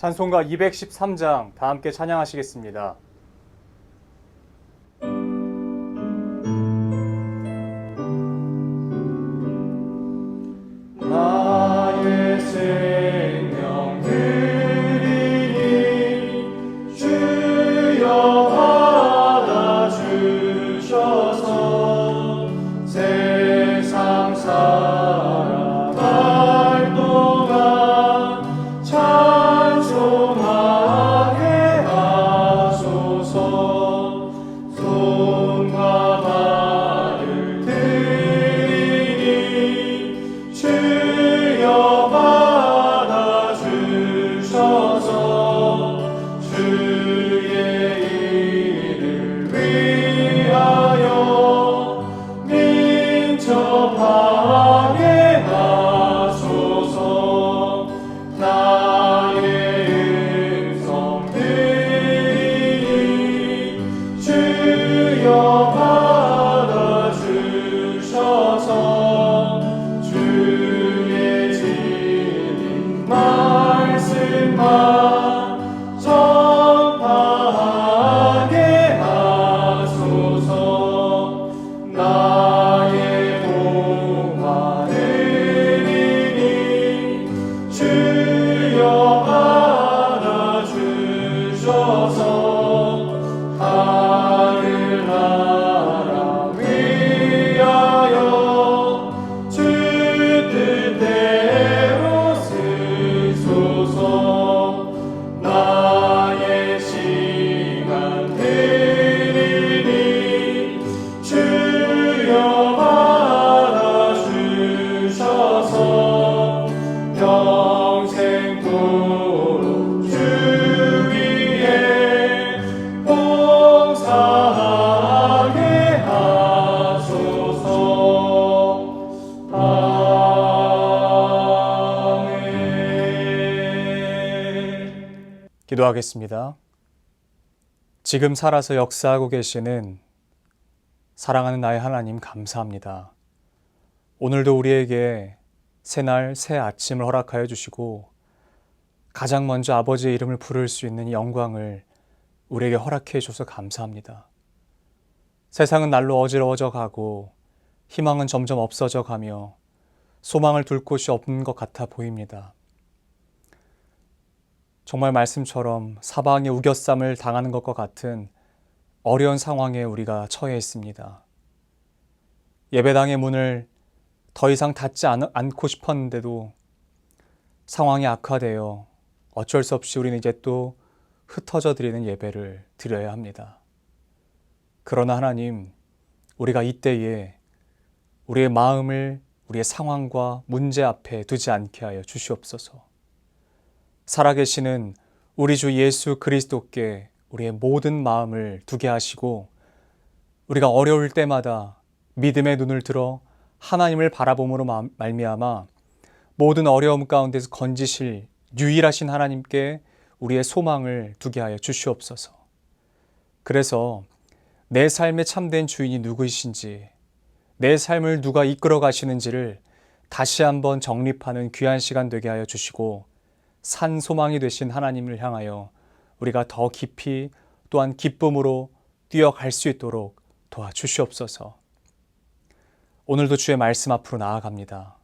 찬송가 213장 다 함께 찬양하시겠습니다. 나의 생명 드리니 주여 받아주셔서 세상 살아갈 동안 찬송하게 하소서. 손과 발을 드리니 주여 받아주셔서 주의 일을 위하여 민첩하게 하소서. 나의 음성 들리니 주여 받아주셔서 주의 진리 말씀만 전파하게 하소서. 나의 동화 드리니 주여 받아주셔서 하늘나라 위하여 주 뜻대로 쓰소서. 나의 시간 드리니 주여 받아주셔서 평생토록 주 위에 봉사하게 하소서. 아멘. 기도하겠습니다. 지금 살아서 역사하고 계시는 사랑하는 나의 하나님, 감사합니다. 오늘도 우리에게 새날 새 아침을 허락하여 주시고 가장 먼저 아버지의 이름을 부를 수 있는 이 영광을 우리에게 허락해 주셔서 감사합니다. 세상은 날로 어지러워져 가고 희망은 점점 없어져 가며 소망을 둘 곳이 없는 것 같아 보입니다. 정말 말씀처럼 사방에 우겨쌈을 당하는 것과 같은 어려운 상황에 우리가 처해 있습니다. 예배당의 문을 더 이상 닫지 않고 싶었는데도 상황이 악화되어 어쩔 수 없이 우리는 이제 또 흩어져 드리는 예배를 드려야 합니다. 그러나 하나님, 우리가 이때에 우리의 마음을 우리의 상황과 문제 앞에 두지 않게 하여 주시옵소서. 살아계시는 우리 주 예수 그리스도께 우리의 모든 마음을 두게 하시고 우리가 어려울 때마다 믿음의 눈을 들어 하나님을 바라봄으로 말미암아 모든 어려움 가운데서 건지실 유일하신 하나님께 우리의 소망을 두게 하여 주시옵소서. 그래서 내 삶의 참된 주인이 누구이신지, 내 삶을 누가 이끌어 가시는지를 다시 한번 정립하는 귀한 시간 되게 하여 주시고 산 소망이 되신 하나님을 향하여 우리가 더 깊이 또한 기쁨으로 뛰어갈 수 있도록 도와주시옵소서. 오늘도 주의 말씀 앞으로 나아갑니다.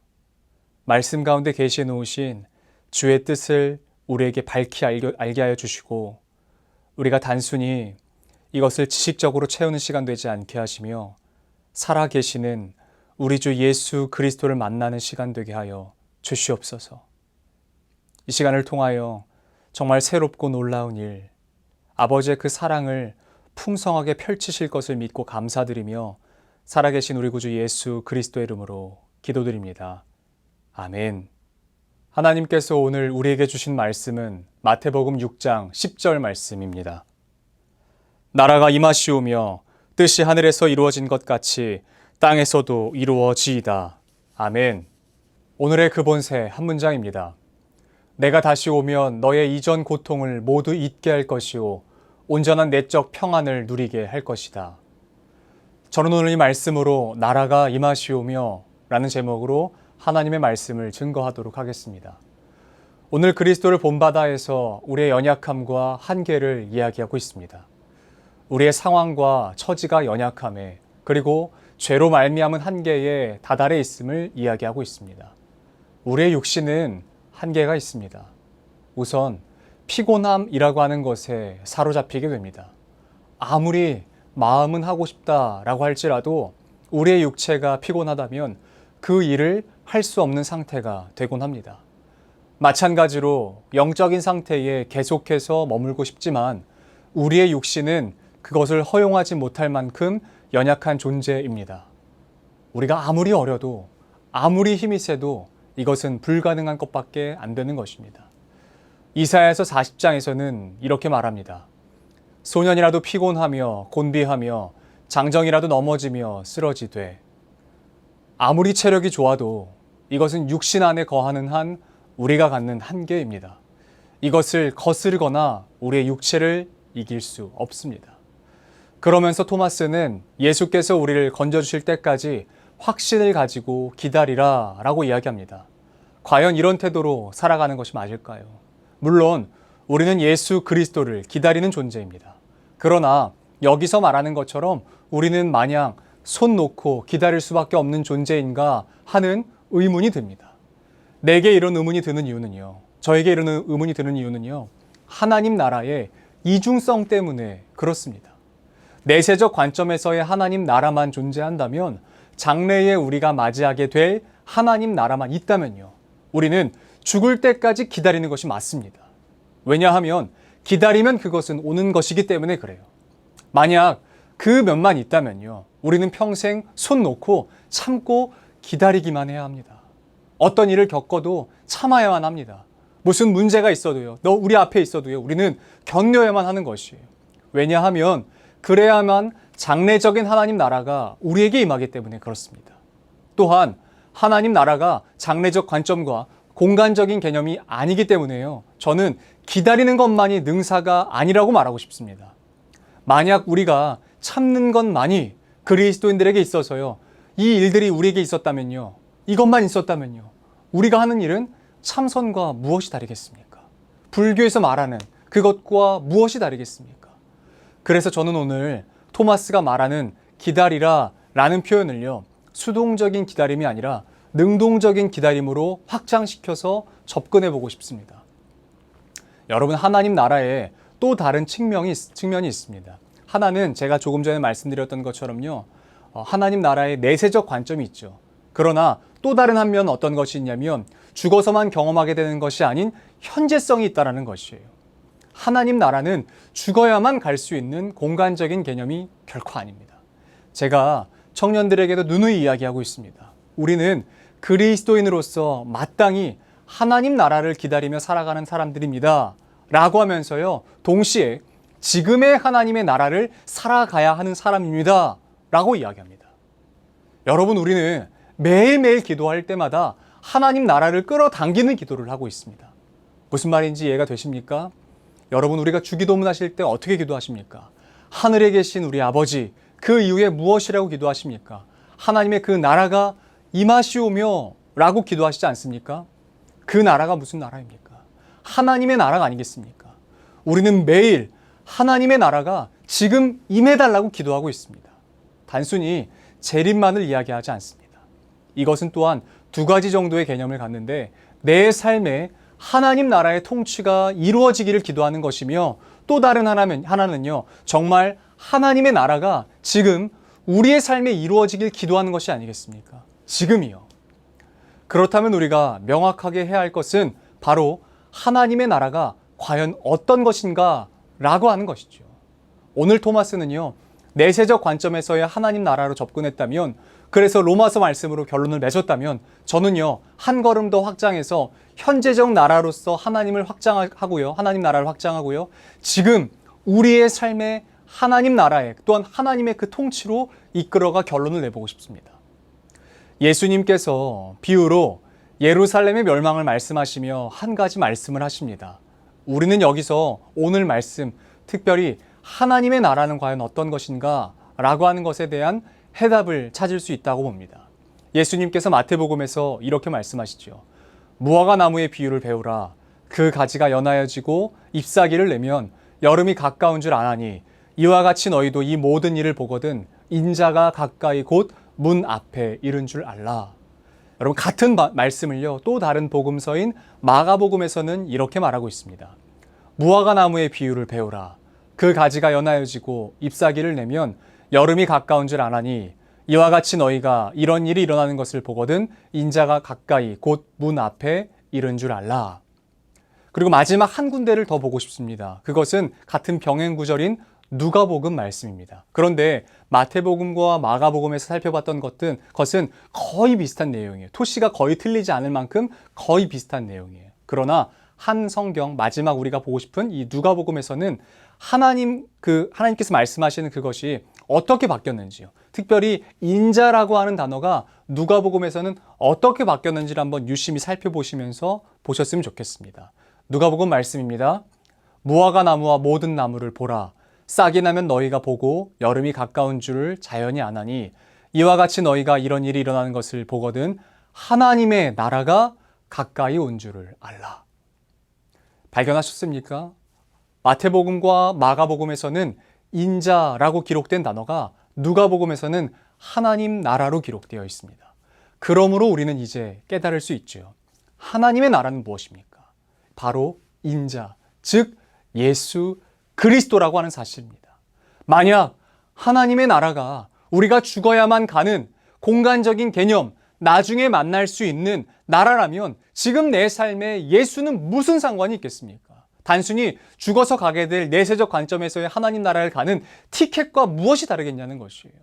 말씀 가운데 계시해 놓으신 주의 뜻을 우리에게 밝히 알게 하여 주시고 우리가 단순히 이것을 지식적으로 채우는 시간 되지 않게 하시며 살아계시는 우리 주 예수 그리스도를 만나는 시간 되게 하여 주시옵소서. 이 시간을 통하여 정말 새롭고 놀라운 일, 아버지의 그 사랑을 풍성하게 펼치실 것을 믿고 감사드리며 살아계신 우리 구주 예수 그리스도의 이름으로 기도드립니다. 아멘. 하나님께서 오늘 우리에게 주신 말씀은 마태복음 6장 10절 말씀입니다. 나라가 임하시오며 뜻이 하늘에서 이루어진 것 같이 땅에서도 이루어지이다. 아멘. 오늘의 근본새 한 문장입니다. 내가 다시 오면 너의 이전 고통을 모두 잊게 할 것이요 온전한 내적 평안을 누리게 할 것이다. 저는 오늘 이 말씀으로 나라가 임하시오며 라는 제목으로 하나님의 말씀을 증거하도록 하겠습니다. 오늘 그리스도를 본받아에서 우리의 연약함과 한계를 이야기하고 있습니다. 우리의 상황과 처지가 연약함에 그리고 죄로 말미암은 한계에 다달해 있음을 이야기하고 있습니다. 우리의 육신은 한계가 있습니다. 우선 피곤함이라고 하는 것에 사로잡히게 됩니다. 아무리 마음은 하고 싶다라고 할지라도 우리의 육체가 피곤하다면 그 일을 할 수 없는 상태가 되곤 합니다. 마찬가지로 영적인 상태에 계속해서 머물고 싶지만 우리의 육신은 그것을 허용하지 못할 만큼 연약한 존재입니다. 우리가 아무리 어려도 아무리 힘이 세도 이것은 불가능한 것밖에 안 되는 것입니다. 이사야서 40장에서는 이렇게 말합니다. 소년이라도 피곤하며 곤비하며 장정이라도 넘어지며 쓰러지되 아무리 체력이 좋아도 이것은 육신 안에 거하는 한 우리가 갖는 한계입니다. 이것을 거스르거나 우리의 육체를 이길 수 없습니다. 그러면서 토마스는 예수께서 우리를 건져주실 때까지 확신을 가지고 기다리라 라고 이야기합니다. 과연 이런 태도로 살아가는 것이 맞을까요? 물론 우리는 예수 그리스도를 기다리는 존재입니다. 그러나 여기서 말하는 것처럼 우리는 마냥 손 놓고 기다릴 수밖에 없는 존재인가 하는 의문이 듭니다. 내게 이런 의문이 드는 이유는요. 저에게 이런 의문이 드는 이유는요. 하나님 나라의 이중성 때문에 그렇습니다. 내세적 관점에서의 하나님 나라만 존재한다면 장래에 우리가 맞이하게 될 하나님 나라만 있다면요. 우리는 죽을 때까지 기다리는 것이 맞습니다. 왜냐하면 기다리면 그것은 오는 것이기 때문에 그래요. 만약 그 면만 있다면요. 우리는 평생 손 놓고 참고 기다리기만 해야 합니다. 어떤 일을 겪어도 참아야만 합니다. 무슨 문제가 있어도요. 우리 앞에 있어도요. 우리는 견뎌야만 하는 것이에요. 왜냐하면 그래야만 장래적인 하나님 나라가 우리에게 임하기 때문에 그렇습니다. 또한 하나님 나라가 장래적 관점과 공간적인 개념이 아니기 때문에요. 저는 기다리는 것만이 능사가 아니라고 말하고 싶습니다. 만약 우리가 참는 것만이 그리스도인들에게 있어서요. 이 일들이 우리에게 있었다면요. 이것만 있었다면요. 우리가 하는 일은 참선과 무엇이 다르겠습니까? 불교에서 말하는 그것과 무엇이 다르겠습니까? 그래서 저는 오늘 토마스가 말하는 기다리라 라는 표현을요. 수동적인 기다림이 아니라 능동적인 기다림으로 확장시켜서 접근해 보고 싶습니다. 여러분, 하나님 나라에 또 다른 측면이 있습니다. 하나는 제가 조금 전에 말씀드렸던 것처럼요. 하나님 나라의 내세적 관점이 있죠. 그러나 또 다른 한면 어떤 것이 있냐면 죽어서만 경험하게 되는 것이 아닌 현재성이 있다는 것이에요. 하나님 나라는 죽어야만 갈 수 있는 공간적인 개념이 결코 아닙니다. 제가 청년들에게도 누누이 이야기하고 있습니다. 우리는 그리스도인으로서 마땅히 하나님 나라를 기다리며 살아가는 사람들입니다. 라고 하면서요. 동시에 지금의 하나님의 나라를 살아가야 하는 사람입니다. 라고 이야기합니다. 여러분, 우리는 매일매일 기도할 때마다 하나님 나라를 끌어당기는 기도를 하고 있습니다. 무슨 말인지 이해가 되십니까? 여러분, 우리가 주기도문 하실 때 어떻게 기도하십니까? 하늘에 계신 우리 아버지, 그 이후에 무엇이라고 기도하십니까? 하나님의 그 나라가 임하시오며 라고 기도하시지 않습니까? 그 나라가 무슨 나라입니까? 하나님의 나라가 아니겠습니까? 우리는 매일 하나님의 나라가 지금 임해달라고 기도하고 있습니다. 단순히 재림만을 이야기하지 않습니다. 이것은 또한 두 가지 정도의 개념을 갖는데 내 삶에 하나님 나라의 통치가 이루어지기를 기도하는 것이며 또 다른 하나는요. 정말 하나님의 나라가 지금 우리의 삶에 이루어지길 기도하는 것이 아니겠습니까? 지금이요. 그렇다면 우리가 명확하게 해야 할 것은 바로 하나님의 나라가 과연 어떤 것인가 라고 하는 것이죠. 오늘 토마스는요. 내세적 관점에서의 하나님 나라로 접근했다면, 그래서 로마서 말씀으로 결론을 맺었다면, 저는요. 한 걸음 더 확장해서 현재적 나라로서 하나님 나라를 확장하고요. 지금 우리의 삶에 하나님 나라에 또한 하나님의 그 통치로 이끌어가 결론을 내보고 싶습니다. 예수님께서 비유로 예루살렘의 멸망을 말씀하시며 한 가지 말씀을 하십니다. 우리는 여기서 오늘 말씀, 특별히 하나님의 나라는 과연 어떤 것인가 라고 하는 것에 대한 해답을 찾을 수 있다고 봅니다. 예수님께서 마태복음에서 이렇게 말씀하시죠. 무화과 나무의 비유를 배우라. 그 가지가 연하여지고 잎사귀를 내면 여름이 가까운 줄 아나니 이와 같이 너희도 이 모든 일을 보거든 인자가 가까이 곧 문 앞에 이른 줄 알라. 여러분, 같은 말씀을요, 또 다른 복음서인 마가복음에서는 이렇게 말하고 있습니다. 무화과 나무의 비유를 배우라. 그 가지가 연하여지고 잎사귀를 내면 여름이 가까운 줄 아나니 이와 같이 너희가 이런 일이 일어나는 것을 보거든 인자가 가까이 곧 문 앞에 이른 줄 알라. 그리고 마지막 한 군데를 더 보고 싶습니다. 그것은 같은 병행 구절인 누가복음 말씀입니다. 그런데 마태복음과 마가복음에서 살펴봤던 것은 거의 비슷한 내용이에요. 토시가 거의 틀리지 않을 만큼 거의 비슷한 내용이에요. 그러나 한 성경 마지막 우리가 보고 싶은 이 누가복음에서는 하나님께서 말씀하시는 그것이 어떻게 바뀌었는지요. 특별히 인자라고 하는 단어가 누가복음에서는 어떻게 바뀌었는지를 한번 유심히 살펴보시면서 보셨으면 좋겠습니다. 누가복음 말씀입니다. 무화과 나무와 모든 나무를 보라. 싹이 나면 너희가 보고 여름이 가까운 줄을 자연히 아나니 이와 같이 너희가 이런 일이 일어나는 것을 보거든 하나님의 나라가 가까이 온 줄을 알라. 발견하셨습니까? 마태복음과 마가복음에서는 인자라고 기록된 단어가 누가복음에서는 하나님 나라로 기록되어 있습니다. 그러므로 우리는 이제 깨달을 수 있죠. 하나님의 나라는 무엇입니까? 바로 인자, 즉 예수 그리스도라고 하는 사실입니다. 만약 하나님의 나라가 우리가 죽어야만 가는 공간적인 개념, 나중에 만날 수 있는 나라라면 지금 내 삶에 예수는 무슨 상관이 있겠습니까? 단순히 죽어서 가게 될 내세적 관점에서의 하나님 나라를 가는 티켓과 무엇이 다르겠냐는 것이에요.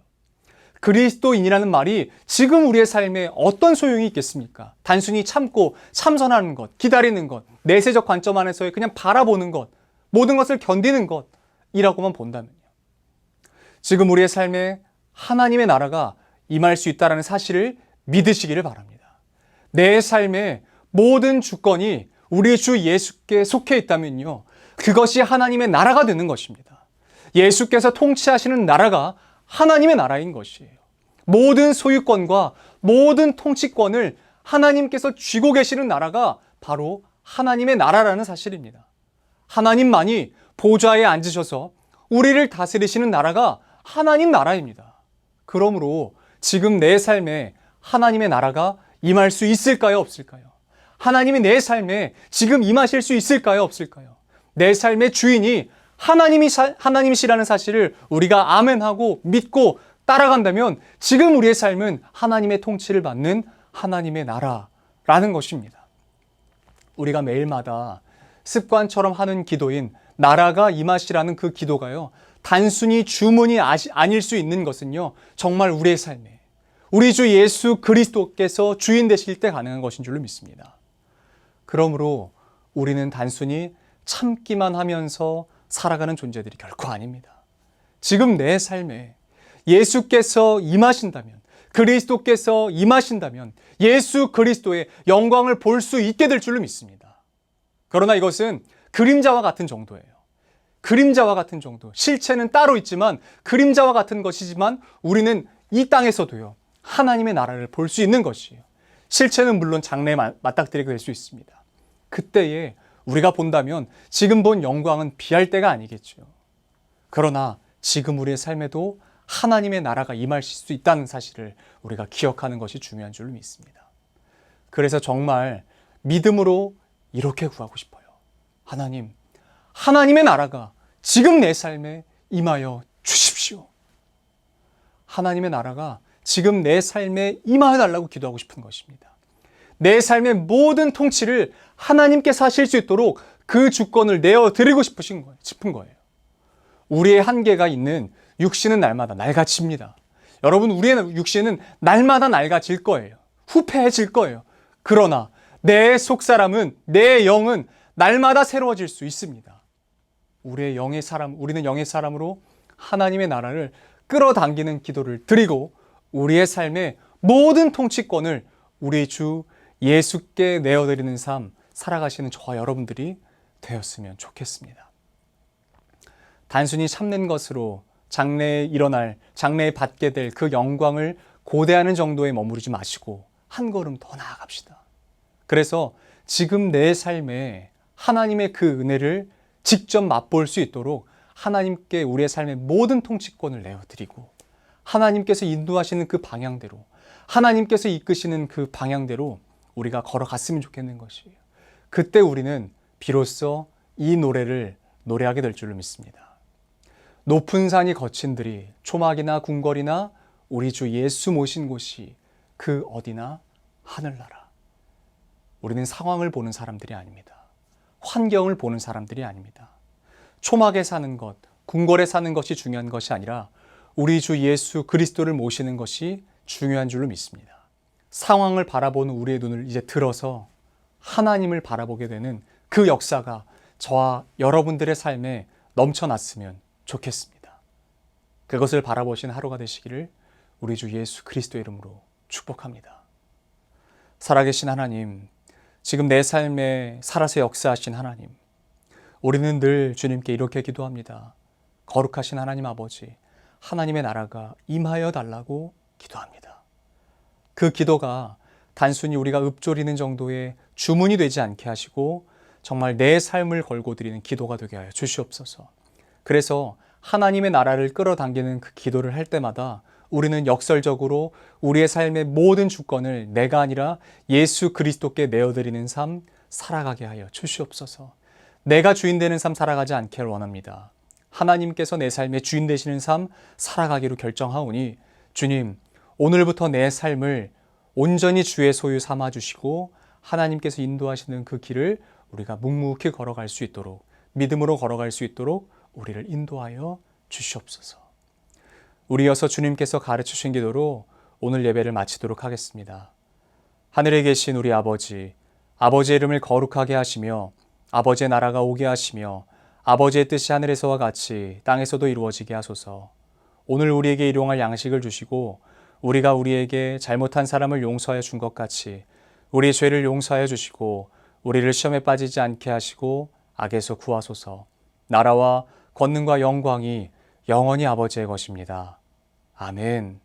그리스도인이라는 말이 지금 우리의 삶에 어떤 소용이 있겠습니까? 단순히 참고 참선하는 것, 기다리는 것, 내세적 관점 안에서의 그냥 바라보는 것, 모든 것을 견디는 것이라고만 본다면요. 지금 우리의 삶에 하나님의 나라가 임할 수 있다는 사실을 믿으시기를 바랍니다. 내 삶의 모든 주권이 우리 주 예수께 속해 있다면요, 그것이 하나님의 나라가 되는 것입니다. 예수께서 통치하시는 나라가 하나님의 나라인 것이에요. 모든 소유권과 모든 통치권을 하나님께서 쥐고 계시는 나라가 바로 하나님의 나라라는 사실입니다. 하나님만이 보좌에 앉으셔서 우리를 다스리시는 나라가 하나님 나라입니다. 그러므로 지금 내 삶에 하나님의 나라가 임할 수 있을까요, 없을까요? 하나님이 내 삶에 지금 임하실 수 있을까요, 없을까요? 내 삶의 주인이 하나님이시라는 사실을 우리가 아멘하고 믿고 따라간다면 지금 우리의 삶은 하나님의 통치를 받는 하나님의 나라라는 것입니다. 우리가 매일마다 습관처럼 하는 기도인 나라가 임하시라는 그 기도가요, 단순히 주문이 아닐 수 있는 것은요, 정말 우리의 삶에 우리 주 예수 그리스도께서 주인 되실 때 가능한 것인 줄로 믿습니다. 그러므로 우리는 단순히 참기만 하면서 살아가는 존재들이 결코 아닙니다. 지금 내 삶에 예수께서 임하신다면, 그리스도께서 임하신다면 예수 그리스도의 영광을 볼 수 있게 될 줄로 믿습니다. 그러나 이것은 그림자와 같은 정도예요. 그림자와 같은 정도. 실체는 따로 있지만 그림자와 같은 것이지만 우리는 이 땅에서도요, 하나님의 나라를 볼 수 있는 것이에요. 실체는 물론 장래에 맞닥뜨리게 될 수 있습니다. 그때에 우리가 본다면 지금 본 영광은 비할 때가 아니겠죠. 그러나 지금 우리의 삶에도 하나님의 나라가 임하실 수 있다는 사실을 우리가 기억하는 것이 중요한 줄로 믿습니다. 그래서 정말 믿음으로 이렇게 구하고 싶어요. 하나님, 하나님의 나라가 지금 내 삶에 임하여 주십시오. 하나님의 나라가 지금 내 삶에 임하여 달라고 기도하고 싶은 것입니다. 내 삶의 모든 통치를 하나님께서 하실 수 있도록 그 주권을 내어드리고 싶은 거예요. 우리의 한계가 있는 육신은 날마다 낡아집니다. 여러분, 우리의 육신은 날마다 낡아질 거예요. 후패해질 거예요. 그러나 내 속사람은, 내 영은 날마다 새로워질 수 있습니다. 우리는 영의 사람으로 하나님의 나라를 끌어당기는 기도를 드리고 우리의 삶의 모든 통치권을 우리 주 예수께 내어드리는 삶 살아가시는 저와 여러분들이 되었으면 좋겠습니다. 단순히 참는 것으로 장래에 받게 될 그 영광을 고대하는 정도에 머무르지 마시고 한 걸음 더 나아갑시다. 그래서 지금 내 삶에 하나님의 그 은혜를 직접 맛볼 수 있도록 하나님께 우리의 삶의 모든 통치권을 내어드리고 하나님께서 인도하시는 그 방향대로 하나님께서 이끄시는 그 방향대로 우리가 걸어갔으면 좋겠는 것이에요. 그때 우리는 비로소 이 노래를 노래하게 될 줄로 믿습니다. 높은 산이 거친들이 초막이나 궁궐이나 우리 주 예수 모신 곳이 그 어디나 하늘나라. 우리는 상황을 보는 사람들이 아닙니다. 환경을 보는 사람들이 아닙니다. 초막에 사는 것, 궁궐에 사는 것이 중요한 것이 아니라 우리 주 예수 그리스도를 모시는 것이 중요한 줄로 믿습니다. 상황을 바라보는 우리의 눈을 이제 들어서 하나님을 바라보게 되는 그 역사가 저와 여러분들의 삶에 넘쳐났으면 좋겠습니다. 그것을 바라보신 하루가 되시기를 우리 주 예수 그리스도의 이름으로 축복합니다. 살아계신 하나님, 지금 내 삶에 살아서 역사하신 하나님, 우리는 늘 주님께 이렇게 기도합니다. 거룩하신 하나님 아버지, 하나님의 나라가 임하여 달라고 기도합니다. 그 기도가 단순히 우리가 읊조리는 정도의 주문이 되지 않게 하시고 정말 내 삶을 걸고 드리는 기도가 되게 하여 주시옵소서. 그래서 하나님의 나라를 끌어당기는 그 기도를 할 때마다 우리는 역설적으로 우리의 삶의 모든 주권을 내가 아니라 예수 그리스도께 내어드리는 삶 살아가게 하여 주시옵소서. 내가 주인 되는 삶 살아가지 않기를 원합니다. 하나님께서 내 삶의 주인 되시는 삶 살아가기로 결정하오니 주님, 오늘부터 내 삶을 온전히 주의 소유 삼아 주시고 하나님께서 인도하시는 그 길을 우리가 묵묵히 걸어갈 수 있도록 믿음으로 걸어갈 수 있도록 우리를 인도하여 주시옵소서. 우리 이어서 주님께서 가르치신 기도로 오늘 예배를 마치도록 하겠습니다. 하늘에 계신 우리 아버지, 아버지의 이름을 거룩하게 하시며 아버지의 나라가 오게 하시며 아버지의 뜻이 하늘에서와 같이 땅에서도 이루어지게 하소서. 오늘 우리에게 일용할 양식을 주시고 우리가 우리에게 잘못한 사람을 용서하여 준 것 같이 우리의 죄를 용서하여 주시고 우리를 시험에 빠지지 않게 하시고 악에서 구하소서. 나라와 권능과 영광이 영원히 아버지의 것입니다. 아멘.